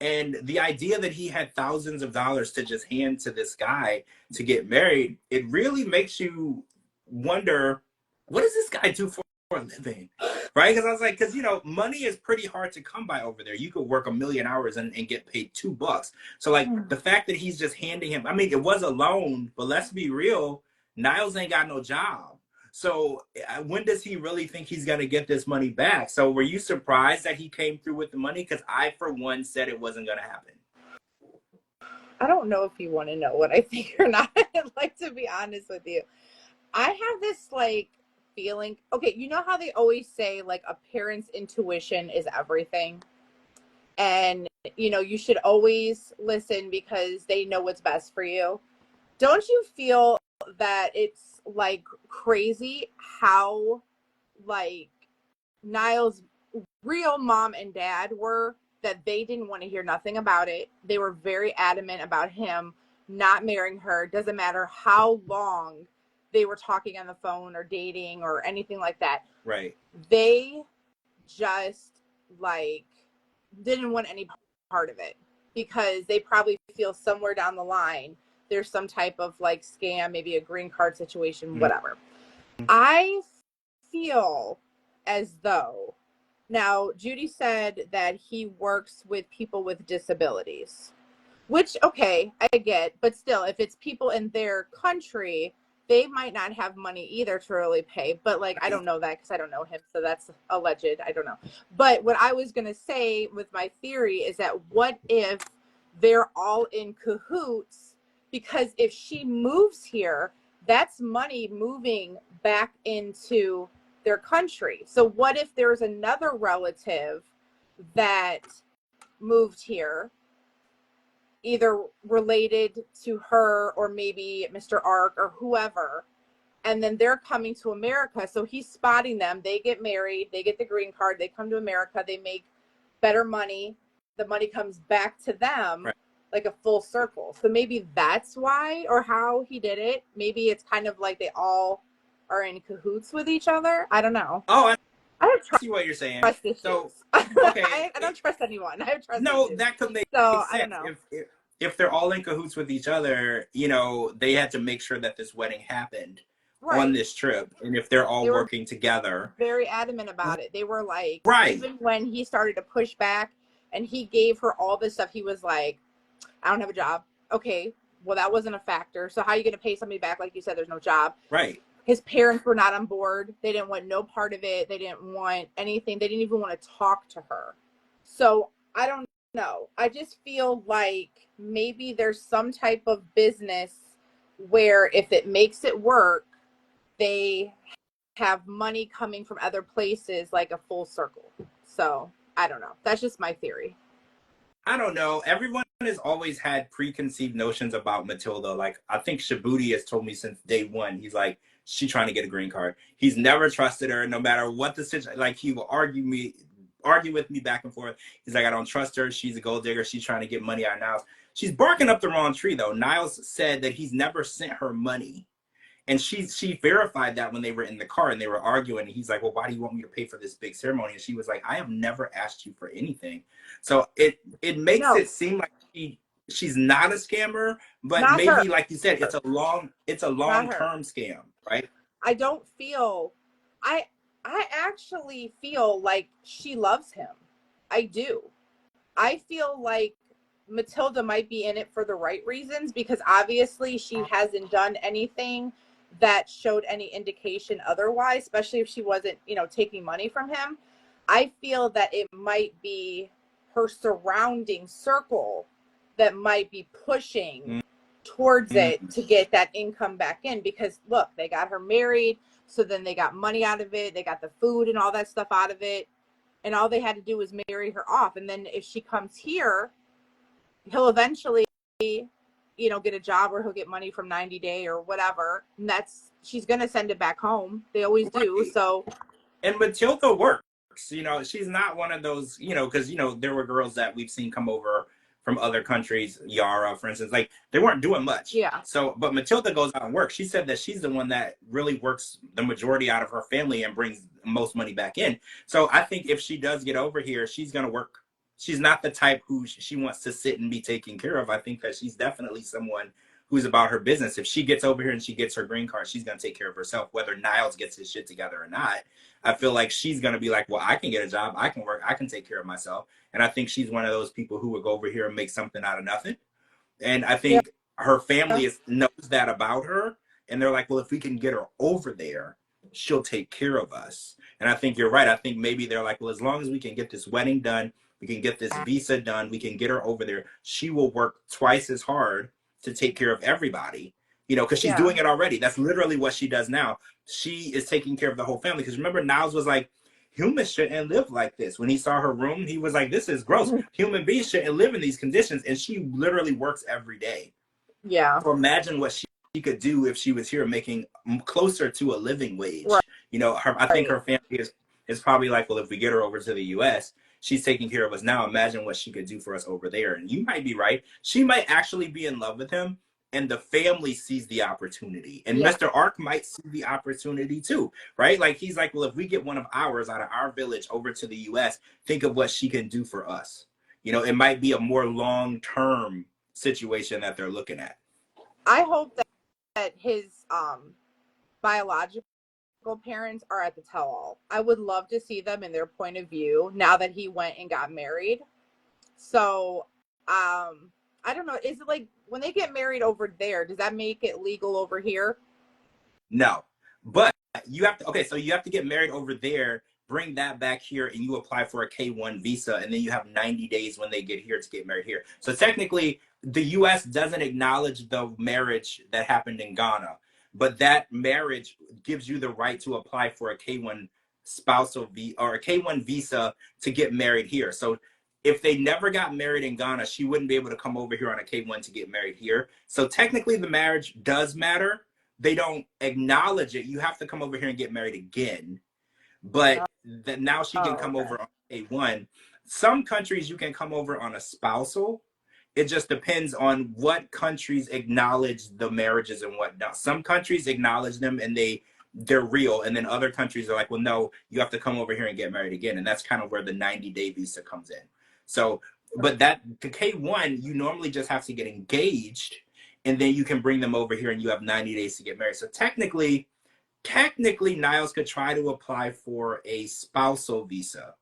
And the idea that he had thousands of dollars to just hand to this guy to get married, it really makes you wonder, what does this guy do for a living? Right? Because I was like, money is pretty hard to come by over there. You could work 1,000,000 hours and get paid $2. So like the fact that he's just handing him, I mean, it was a loan, but let's be real, Niles ain't got no job. So when does he really think he's going to get this money back? So were you surprised that he came through with the money? Because I, for one, said it wasn't going to happen. I don't know if you want to know what I think or not. Like, to be honest with you, I have this like feeling. Okay, you know how they always say like a parent's intuition is everything, and you should always listen because they know what's best for you. Don't you feel that it's like crazy how like Niall's real mom and dad were, that they didn't want to hear nothing about it. They were very adamant about him not marrying her. Doesn't matter how long they were talking on the phone or dating or anything like that. Right. They just like didn't want any part of it because they probably feel somewhere down the line there's some type of like scam, maybe a green card situation, whatever. I feel as though, now Judy said that he works with people with disabilities, which, okay, I get, but still, if it's people in their country, they might not have money either to really pay. But like, I don't know that because I don't know him, so that's alleged. I don't know. But what I was gonna say with my theory is that what if they're all in cahoots? Because if she moves here, that's money moving back into their country. So what if there's another relative that moved here, either related to her or maybe Mr. Ark or whoever, and then they're coming to America. So he's spotting them. They get married. They get the green card. They come to America. They make better money. The money comes back to them, right, like a full circle. So maybe that's why or how he did it. Maybe it's kind of like they all are in cahoots with each other. I don't know. Oh, I don't see what you're saying. Trust issues. So, okay. I don't trust anyone. I have trust No, issues. that could make So, sense. I don't know. If they're all in cahoots with each other, you know, they had to make sure that this wedding happened on this trip. And if they're all working together. Very adamant about it. They were like, right. Even when he started to push back and he gave her all this stuff, he was like, I don't have a job. Okay, well, that wasn't a factor. So how are you going to pay somebody back? Like you said, there's no job. Right. His parents were not on board. They didn't want no part of it. They didn't want anything. They didn't even want to talk to her. So I don't know. I just feel like maybe there's some type of business where if it makes it work, they have money coming from other places, like a full circle. So I don't know. That's just my theory. I don't know. Everyone has always had preconceived notions about Matilda. Like, I think Shabuti has told me since day one, he's like, she's trying to get a green card. He's never trusted her, no matter what the situation. Like, he will argue with me back and forth. He's like, I don't trust her. She's a gold digger. She's trying to get money out of Niles. She's barking up the wrong tree, though. Niles said that he's never sent her money. And she verified that when they were in the car and they were arguing. And he's like, well, why do you want me to pay for this big ceremony? And she was like, I have never asked you for anything. So it makes it seem like she's not a scammer, but not maybe her. Like you said, it's a long-term scam, right? I don't feel, I actually feel like she loves him. I do. I feel like Matilda might be in it for the right reasons, because obviously she hasn't done anything that showed any indication otherwise, especially if she wasn't, taking money from him. I feel that it might be her surrounding circle that might be pushing towards it to get that income back in, because look, they got her married, so then they got money out of it, they got the food and all that stuff out of it, and all they had to do was marry her off. And then if she comes here, he'll eventually get a job, or he'll get money from 90 Day or whatever, and she's gonna send it back home. They always do. So, and Matilda works, she's not one of those, because there were girls that we've seen come over from other countries, Yara, for instance, like they weren't doing much. Yeah. So, but Matilda goes out and works. She said that she's the one that really works the majority out of her family and brings most money back in. So I think if she does get over here, she's going to work. She's not the type who she wants to sit and be taken care of. I think that she's definitely someone who's about her business. If she gets over here and she gets her green card, she's going to take care of herself, whether Niles gets his shit together or not. I feel like she's going to be like, well, I can get a job. I can work. I can take care of myself. And I think she's one of those people who would go over here and make something out of nothing. And I think her family knows that about her. And they're like, well, if we can get her over there, she'll take care of us. And I think you're right. I think maybe they're like, well, as long as we can get this wedding done, we can get this visa done, we can get her over there, she will work twice as hard to take care of everybody, because she's doing it already. That's literally what she does now. She is taking care of the whole family. Because remember, Niles was like, humans shouldn't live like this. When he saw her room, he was like, this is gross. Human beings shouldn't live in these conditions. And she literally works every day. Yeah. So imagine what she could do if she was here making closer to a living Right. wage. You know, I think her family is probably like, well, if we get her over to the US, she's taking care of us now. Imagine what she could do for us over there. And you might be right. She might actually be in love with him, and the family sees the opportunity. And Mr. Ark might see the opportunity too, right? Like, he's like, well, if we get one of ours out of our village over to the US, think of what she can do for us. You know, it might be a more long-term situation that they're looking at. I hope that his biological parents are at the tell-all. I would love to see them in their point of view now that he went and got married. So I don't know, is it like when they get married over there, does that make it legal over here? No, but you have to, okay, so you have to get married over there, bring that back here, and you apply for a K1 visa, and then you have 90 days when they get here to get married here. So technically, the US doesn't acknowledge the marriage that happened in Ghana, but that marriage gives you the right to apply for a K1 spousal or a K1 visa to get married here. So if they never got married in Ghana, she wouldn't be able to come over here on a K1 to get married here. So technically, the marriage does matter. They don't acknowledge it. You have to come over here and get married again. But now she can come over on A1. Some countries you can come over on a spousal. It just depends on what countries acknowledge the marriages and whatnot. Some countries acknowledge them and they're real. And then other countries are like, well, no, you have to come over here and get married again. And that's kind of where the 90-day visa comes in. So, but the K1, you normally just have to get engaged, and then you can bring them over here and you have 90 days to get married. So technically, Niles could try to apply for a spousal visa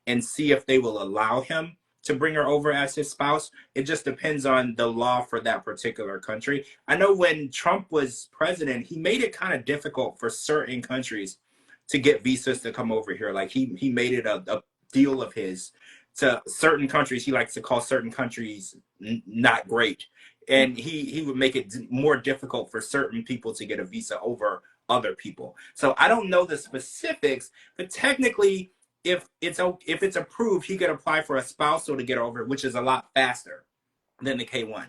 and see if they will allow him to bring her over as his spouse. It just depends on the law for that particular country. I know when Trump was president, he made it kind of difficult for certain countries to get visas to come over here. Like he made it a deal of his to certain countries. He likes to call certain countries not great. And he would make it more difficult for certain people to get a visa over other people. So I don't know the specifics, but technically, if it's approved, he could apply for a spousal to get over, which is a lot faster than the K1.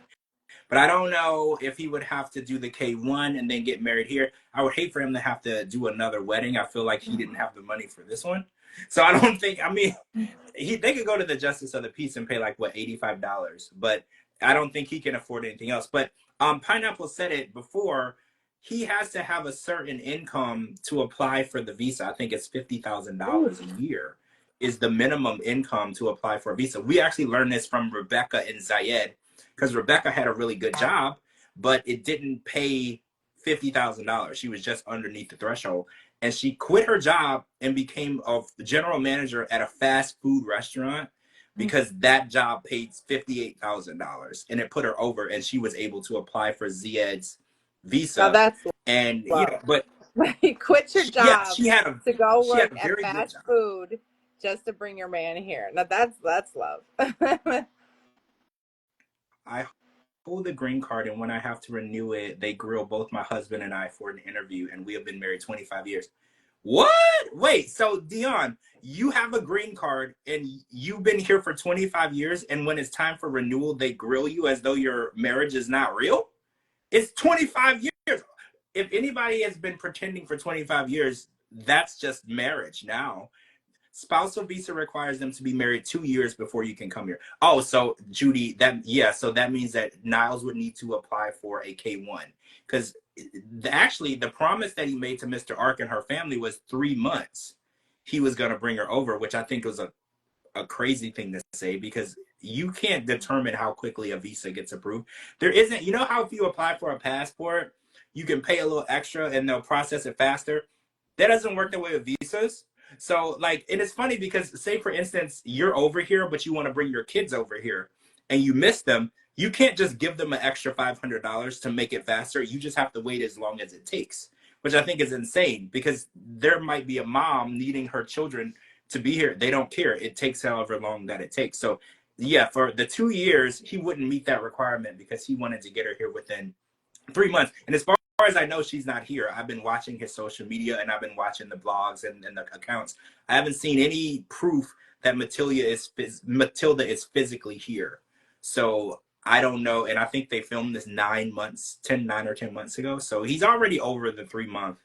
But I don't know if he would have to do the K1 and then get married here. I would hate for him to have to do another wedding. I feel like he didn't have the money for this one. So I don't think, I mean, they could go to the Justice of the Peace and pay like, what, $85? But I don't think he can afford anything else. But Pineapple said it before, he has to have a certain income to apply for the visa. I think it's $50,000 a year is the minimum income to apply for a visa. We actually learned this from Rebecca and Zayed, because Rebecca had a really good job, but it didn't pay $50,000. She was just underneath the threshold. And she quit her job and became a general manager at a fast food restaurant because that job paid $58,000 and it put her over, and she was able to apply for Zayed's visa. Now that's and you know, but quit your job to go work at fast food just to bring your man here. Now that's love. I hold the green card, and when I have to renew it, they grill both my husband and I for an interview, and we have been married 25 years. What? Wait, so Dion, you have a green card and you've been here for 25 years, and when it's time for renewal, they grill you as though your marriage is not real? It's 25 years. If anybody has been pretending for 25 years, that's just marriage now. Spousal visa requires them to be married 2 years before you can come here. Oh, so Judy, so that means that Niles would need to apply for a K1, because actually the promise that he made to Mr. Ark and her family was 3 months. He was going to bring her over, which I think was a crazy thing to say, because you can't determine how quickly a visa gets approved. There isn't, you know how if you apply for a passport, you can pay a little extra and they'll process it faster? That doesn't work the way with visas. So like, and it's funny because say for instance, you're over here, but you want to bring your kids over here and you miss them. You can't just give them an extra $500 to make it faster. You just have to wait as long as it takes, which I think is insane, because there might be a mom needing her children to be here. They don't care. It takes however long that it takes. So yeah, for the 2 years, he wouldn't meet that requirement because he wanted to get her here within 3 months. And as far as I know, she's not here. I've been watching his social media and I've been watching the blogs and the accounts. I haven't seen any proof that Matilda is physically here. So I don't know. And I think they filmed this 9 or 10 months ago. So he's already over the 3 month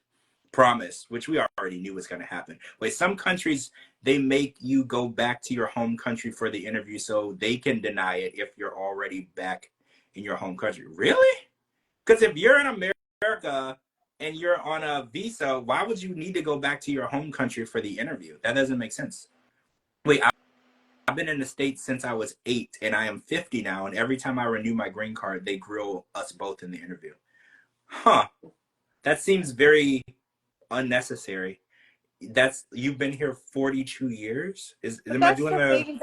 promise, which we already knew was going to happen. Wait, some countries, they make you go back to your home country for the interview so they can deny it if you're already back in your home country. Really? Because if you're in America and you're on a visa, why would you need to go back to your home country for the interview? That doesn't make sense. Wait, I've been in the States since I was 8 and I am 50 now. And every time I renew my green card, they grill us both in the interview. Huh. That seems very unnecessary. You've been here 42 years. But Am I that's doing the a thing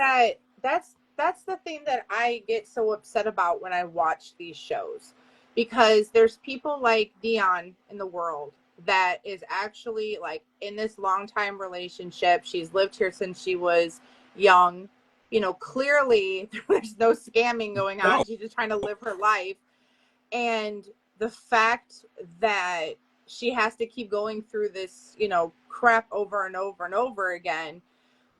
that's the thing that I get so upset about when I watch these shows, because there's people like Dion in the world that is actually like in this long time relationship. She's lived here since she was young. You know, clearly there's no scamming going on. no? She's just trying to live her life. And the fact that she has to keep going through this, you know, crap over and over and over again,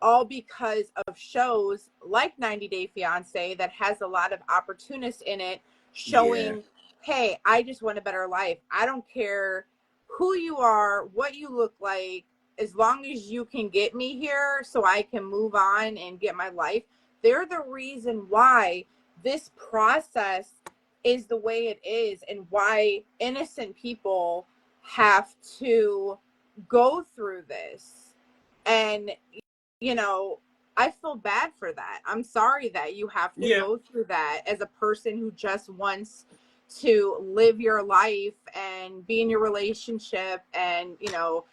all because of shows like 90 Day Fiance that has a lot of opportunists in it Yeah, showing, hey, I just want a better life. I don't care who you are, what you look like, as long as you can get me here so I can move on and get my life. They're the reason why this process is the way it is and why innocent people have to go through this. And you know, I feel bad for that. I'm sorry that you have to yeah. go through that as a person who just wants to live your life and be in your relationship and, you know,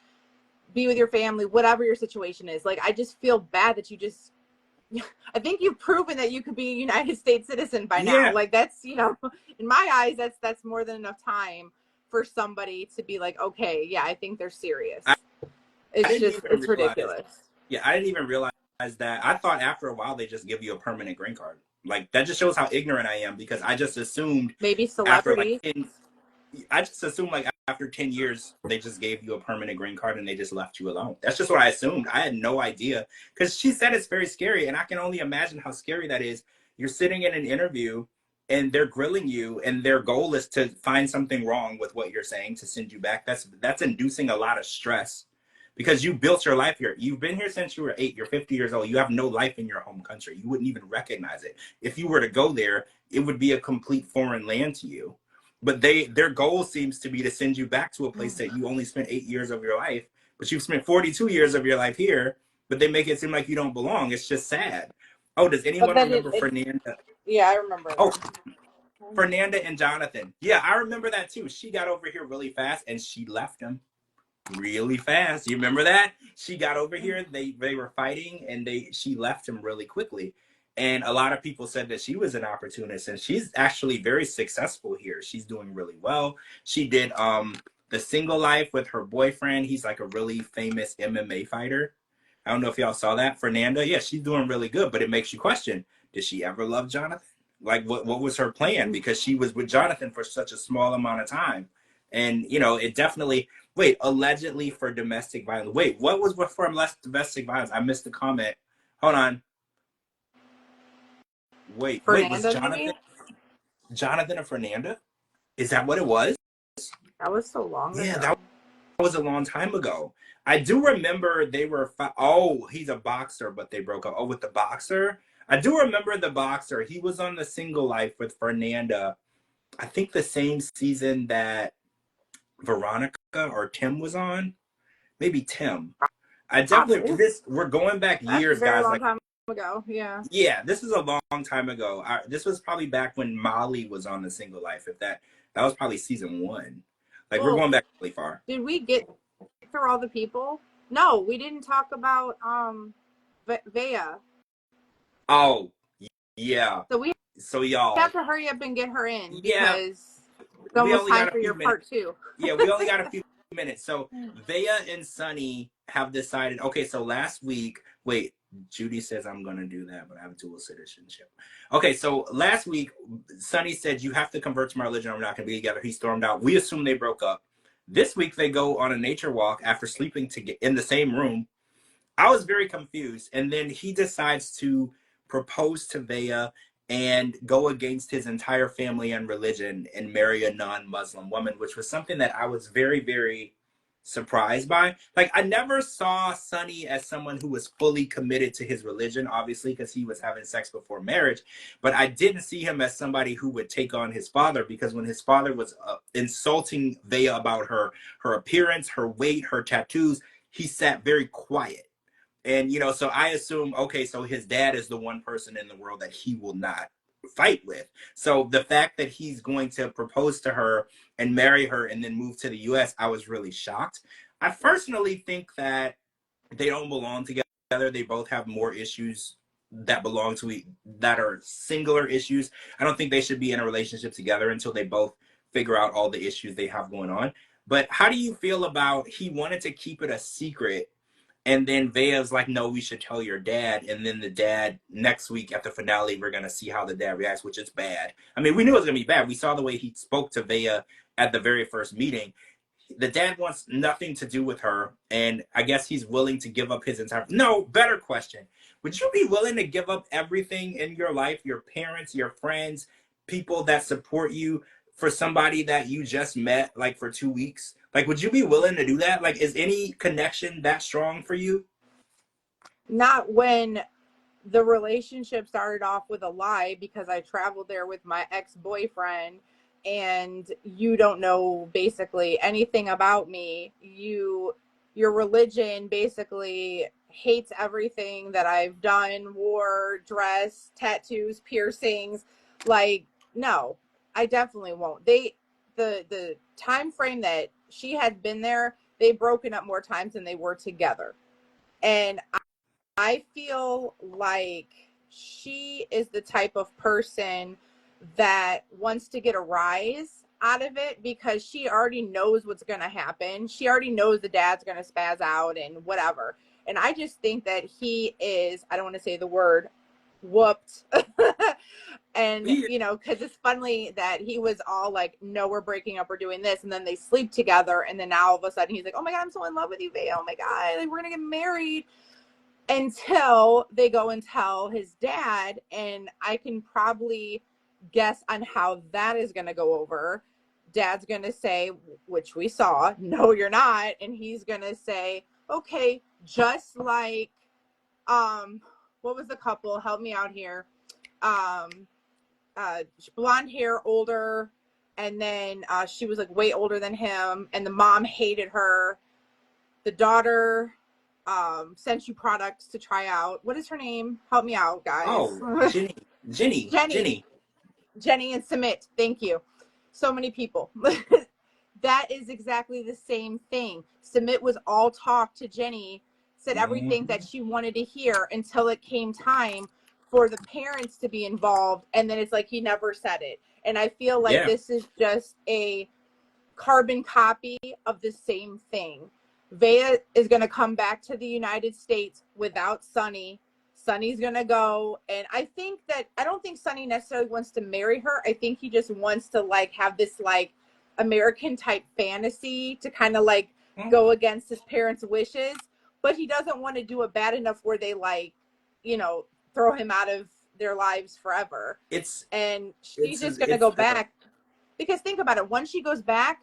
be with your family, whatever your situation is. Like, I just feel bad that you just, I think you've proven that you could be a United States citizen by now. Yeah. Like, that's, you know, in my eyes, that's more than enough time for somebody to be like, okay, yeah, I think they're serious. I, I It's didn't just, even it's realize. ridiculous. Yeah, I didn't even realize that. I thought after a while they just give you a permanent green card. Like that just shows how ignorant I am because I just assumed Maybe after like celebrities. 10, I just assumed like after 10 years they just gave you a permanent green card and they just left you alone. That's just what I assumed. I had no idea because she said it's very scary and I can only imagine how scary that is. You're sitting in an interview and they're grilling you and their goal is to find something wrong with what you're saying to send you back. That's inducing a lot of stress because you built your life here. You've been here since you were 8. You're 50 years old. You have no life in your home country. You wouldn't even recognize it. If you were to go there, it would be a complete foreign land to you. But their goal seems to be to send you back to a place that you only spent 8 years of your life, but you've spent 42 years of your life here. But they make it seem like you don't belong. It's just sad. Oh, does But anyone then remember Fernanda? yeah, I remember Oh, them. Fernanda and Jonathan. Yeah, I remember that too. She got over here really fast and she left him really fast. You remember that? She got over here, they were fighting and she left him really quickly. And a lot of people said that she was an opportunist and she's actually very successful here. She's doing really well. She did the single life with her boyfriend. He's like a really famous MMA fighter. I don't know if y'all saw that. Fernanda, yeah, she's doing really good, but it makes you question, did she ever love Jonathan? Like what was her plan? Because she was with Jonathan for such a small amount of time. And you know, it definitely wait, allegedly for domestic violence. Wait, what was for less domestic violence? I missed the comment. Hold on. Wait, was Fernanda, maybe? Jonathan and Fernanda? Is that what it was? That was so long Yeah, ago. that was a long time ago. I do remember they were. Oh, he's a boxer, but they broke up. Oh, with the boxer. I do remember the boxer. He was on the single life with Fernanda. I think the same season that Veronica or Tim was on. Maybe Tim. I definitely Probably. we're going back That's a years, very guys. long Like, time ago. Yeah. yeah, this is a long time ago. This was probably back when Molly was on the single life. If that was probably season 1. Like we're Well, going back really far. did we get through all the people? No, we didn't talk about Vea. Oh, yeah. So we So y'all, have to hurry up and get her in yeah, because it's we almost only time got a for few your minutes. part 2. Yeah, we only got a few minutes. So Vea and Sunny have decided. Okay, so last week, wait, Judy says I'm gonna do that, but I have dual citizenship. Okay, so last week, Sunny said you have to convert to my religion. Or we're not gonna be together. He stormed out. We assume they broke up. This week they go on a nature walk after sleeping in the same room. I was very confused, and then he decides to propose to Vea and go against his entire family and religion and marry a non-Muslim woman, which was something that I was very, very surprised by. Like, I never saw Sonny as someone who was fully committed to his religion, obviously, because he was having sex before marriage. But I didn't see him as somebody who would take on his father, because when his father was insulting Vea about her appearance, her weight, her tattoos, he sat very quiet. And, so I assume, okay, so his dad is the one person in the world that he will not fight with. So the fact that he's going to propose to her and marry her and then move to the US, I was really shocked. I personally think that they don't belong together. They both have more issues that are singular issues. I don't think they should be in a relationship together until they both figure out all the issues they have going on. But how do you feel about, he wanted to keep it a secret, and then Vea's like, no, we should tell your dad. And then the dad, next week at the finale, we're going to see how the dad reacts, which is bad. I mean, we knew it was going to be bad. We saw the way he spoke to Vea at the very first meeting. The dad wants nothing to do with her. And I guess he's willing to give up his entire... No, better question. Would you be willing to give up everything in your life, your parents, your friends, people that support you, for somebody that you just met like for 2 weeks? Like, would you be willing to do that? Like, is any connection that strong for you? Not when the relationship started off with a lie, because I traveled there with my ex-boyfriend, and you don't know basically anything about me. Your religion basically hates everything that I've done, wore, dress, tattoos, piercings. Like, no, I definitely won't. The time frame that she had been there, they've broken up more times than they were together. And I feel like she is the type of person that wants to get a rise out of it, because she already knows what's going to happen. She already knows the dad's going to spaz out and whatever. And I just think that he is, I don't want to say the word, whooped. And, because it's funny that he was all like, no, we're breaking up, we're doing this. And then they sleep together. And then now all of a sudden he's like, oh my God, I'm so in love with you, Vea. Oh my God, like, we're going to get married. Until they go and tell his dad. And I can probably guess on how that is going to go over. Dad's going to say, which we saw, no, you're not. And he's going to say, okay, just like, what was the couple? Help me out here. Blonde hair, older. And then she was like way older than him. And the mom hated her. The daughter sent you products to try out. What is her name? Help me out, guys. Oh, Jenny and Submit. Thank you. So many people. That is exactly the same thing. Submit was all talk to Jenny, said everything that she wanted to hear until it came time for the parents to be involved. And then it's like he never said it. And I feel like this is just a carbon copy of the same thing. Vea is going to come back to the United States without Sonny. Sonny's going to go. And I don't think Sonny necessarily wants to marry her. I think he just wants to like have this like American type fantasy to kind of like go against his parents' wishes. But he doesn't want to do it bad enough where they like, throw him out of their lives forever. She's just going to go back. Because think about it. Once she goes back,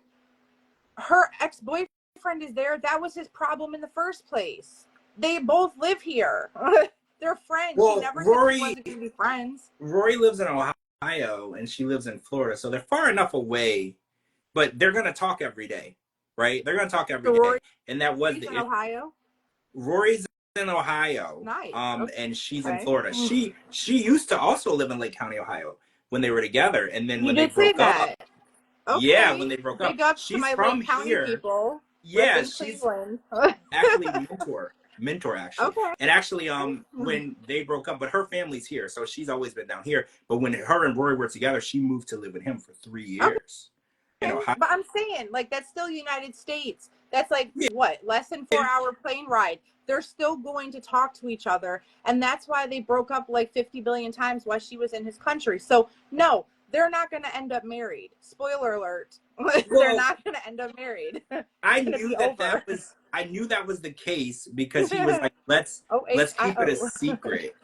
her ex-boyfriend is there. That was his problem in the first place. They both live here. They're friends. Well, she never said they wasn't going to be friends. Rory lives in Ohio and she lives in Florida. So they're far enough away, but they're going to talk every day, right? They're going to talk every day. And that was in Ohio? Rory's in Ohio. Nice. And she's in Florida. She used to also live in Lake County, Ohio when they were together. And then when they broke up. Okay. Yeah, when they broke up. Big ups to my Lake County people. Yeah, she's actually mentor actually. Okay. And actually, when they broke up, but her family's here, so she's always been down here. But when her and Rory were together, she moved to live with him for 3 years. Okay. But I'm saying, like, that's still United States. That's like what, less than 4-hour plane ride. They're still going to talk to each other, and that's why they broke up like 50 billion times while she was in his country. So no, they're not going to end up married. Spoiler alert. They're not going to end up married. I knew that was the case because he was like, let's keep it a secret.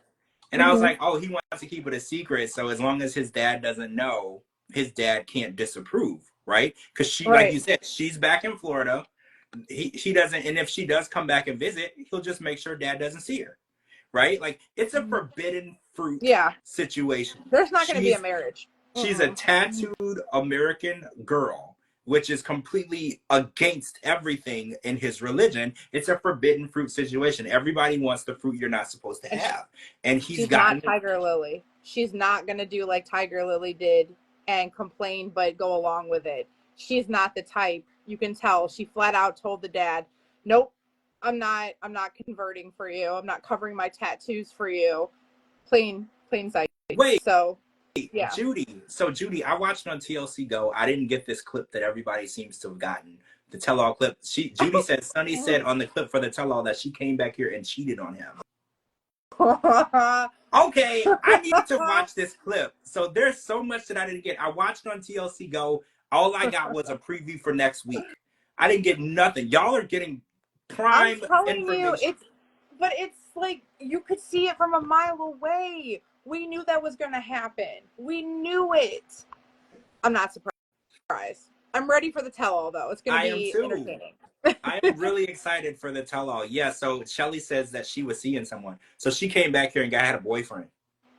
And I was like, oh, he wants to keep it a secret. So as long as his dad doesn't know, his dad can't disapprove, right? Because she, like you said, she's back in Florida. She doesn't, and if she does come back and visit, he'll just make sure dad doesn't see her, right? Like it's a forbidden fruit situation. There's not going to be a marriage. She's a tattooed American girl, which is completely against everything in his religion. It's a forbidden fruit situation. Everybody wants the fruit you're not supposed to have. And she's not Tiger Lily. She's not going to do like Tiger Lily did and complain but go along with it. She's not the type. You can tell. She flat out told the dad, nope, I'm not converting for you. I'm not covering my tattoos for you. Plain sight. Wait. So yeah. Judy. So Judy, I watched on TLC Go. I didn't get this clip that everybody seems to have gotten. The tell-all clip. Judy said, Sonny said on the clip for the tell-all that she came back here and cheated on him. Okay, I need to watch this clip. So there's so much that I didn't get. I watched on TLC Go. All I got was a preview for next week. I didn't get nothing. Y'all are getting prime information. But it's like you could see it from a mile away. We knew that was going to happen. We knew it. I'm not surprised. I'm ready for the tell-all, though. It's going to be entertaining. I am really excited for the tell-all. Yeah, so Shelly says that she was seeing someone. So she came back here and had a boyfriend,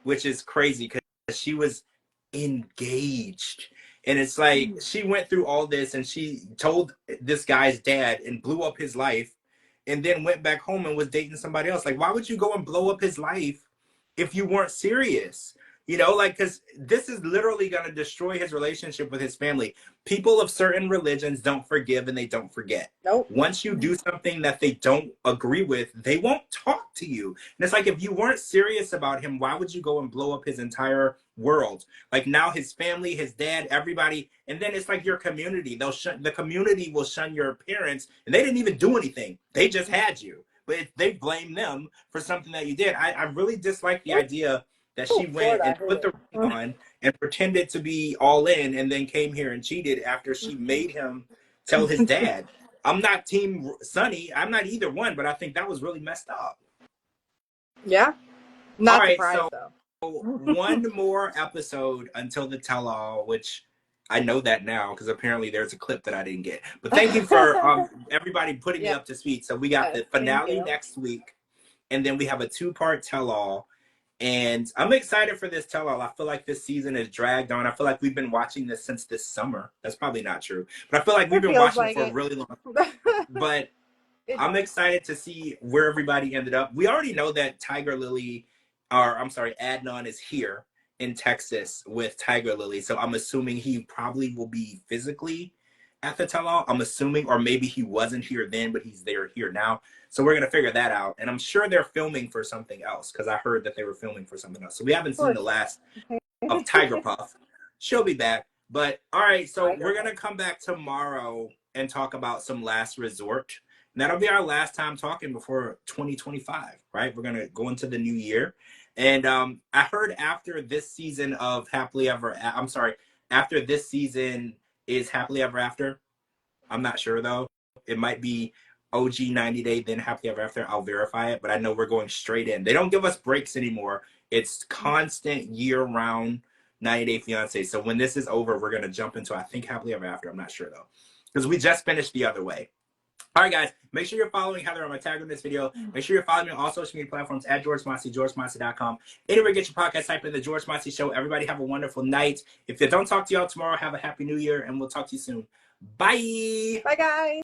which is crazy because she was engaged. And it's like she went through all this and she told this guy's dad and blew up his life and then went back home and was dating somebody else. Like, why would you go and blow up his life if you weren't serious? You know, like, because this is literally going to destroy his relationship with his family. People of certain religions don't forgive and they don't forget. Nope. Once you do something that they don't agree with, they won't talk to you. And it's like, if you weren't serious about him, why would you go and blow up his entire world? Like now his family, his dad, everybody. And then it's like your community. The community will shun your parents and they didn't even do anything. They just had you. But they blame them for something that you did. I really dislike the idea that she went and put the ring on and pretended to be all in and then came here and cheated after she made him tell his dad. I'm not team Sonny. I'm not either one, but I think that was really messed up. Yeah. Not surprised, though. One more episode until the tell-all, which I know that now because apparently there's a clip that I didn't get. But thank you for everybody putting me up to speed. So we got the finale next week, and then we have a 2-part tell-all. And I'm excited for this tell-all. I feel like this season is dragged on. I feel like we've been watching this since this summer. That's probably not true. But I feel like we've been watching it for a really long time. But I'm excited to see where everybody ended up. We already know that Adnan is here in Texas with Tiger Lily. So I'm assuming he probably will be physically at the tell-all. I'm assuming, or maybe he wasn't here then, but he's here now. So we're going to figure that out. And I'm sure they're filming for something else because I heard that they were filming for something else. So we haven't seen the last of Tiger Puff. She'll be back. But all right, so we're going to come back tomorrow and talk about some Last Resort. And that'll be our last time talking before 2025, right? We're going to go into the new year. And I heard after this season of after this season is Happily Ever After. I'm not sure, though. It might be OG 90 Day, then Happily Ever After. I'll verify it, but I know we're going straight in. They don't give us breaks anymore. It's constant year-round 90 Day Fiancé. So when this is over, we're going to jump into, I think, Happily Ever After. I'm not sure, though, because we just finished The Other Way. All right, guys, make sure you're following Heather on my tag in this video. Make sure you're following me on all social media platforms at George Mossey, GeorgeMossey.com. Anywhere you get your podcast, type in The George Mossey Show. Everybody have a wonderful night. If I don't talk to y'all tomorrow, have a happy new year, and we'll talk to you soon. Bye. Bye, guys.